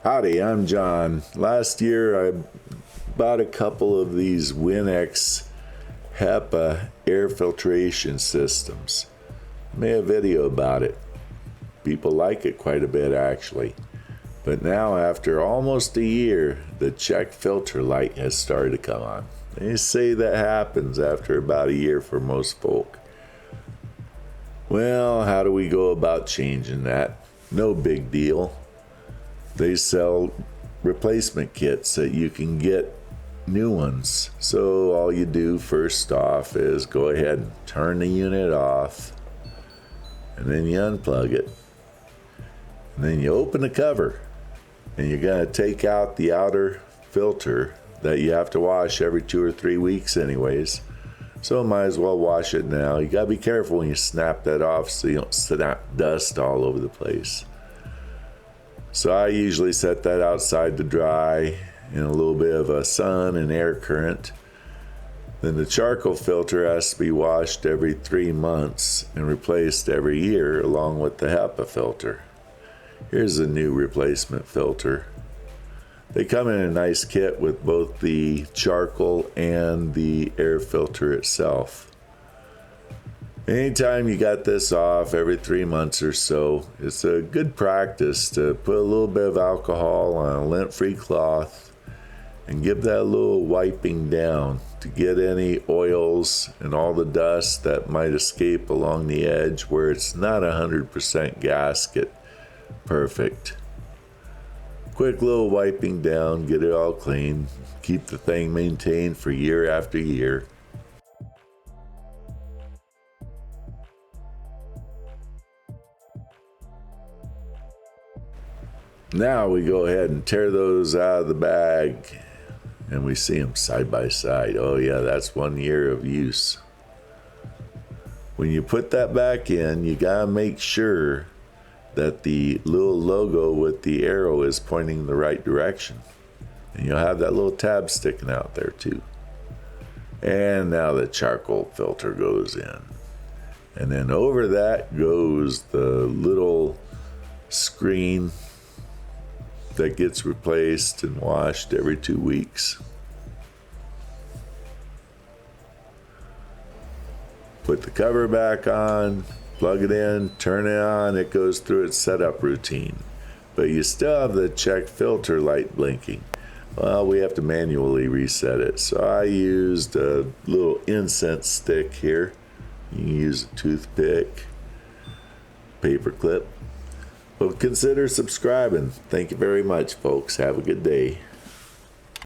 Howdy, I'm John. Last year I bought a couple of these Winix HEPA air filtration systems. I made a video about it. People like it quite a bit actually. But now after almost a year, the check filter light has started to come on. They say that happens after about a year for most folk. Well, how do we go about changing that? No big deal. They sell replacement kits that you can get new ones. So all you do first off is go ahead and turn the unit off, and then you unplug it. And then you open the cover, and you're going to take out the outer filter that you have to wash every 2 or 3 weeks anyways. So might as well wash it now. You got to be careful when you snap that off so you don't snap dust all over the place. So I usually set that outside to dry in a little bit of a sun and air current. Then the charcoal filter has to be washed every 3 months and replaced every year along with the HEPA filter. Here's a new replacement filter. They come in a nice kit with both the charcoal and the air filter itself. Anytime you got this off every 3 months or so, it's a good practice to put a little bit of alcohol on a lint-free cloth and give that a little wiping down to get any oils and all the dust that might escape along the edge where it's not 100% gasket perfect. Quick little wiping down, get it all clean, keep the thing maintained for year after year. Now we go ahead and tear those out of the bag and we see them side by side. Oh yeah, that's 1 year of use. When you put that back in, you gotta make sure that the little logo with the arrow is pointing the right direction. And you'll have that little tab sticking out there too. And now the charcoal filter goes in. And then over that goes the little screen that gets replaced and washed every 2 weeks. Put the cover back on, plug it in, turn it on, it goes through its setup routine. But you still have the check filter light blinking. Well, we have to manually reset it. So I used a little incense stick here. You can use a toothpick, paper clip. Well, consider subscribing. Thank you very much, folks. Have a good day.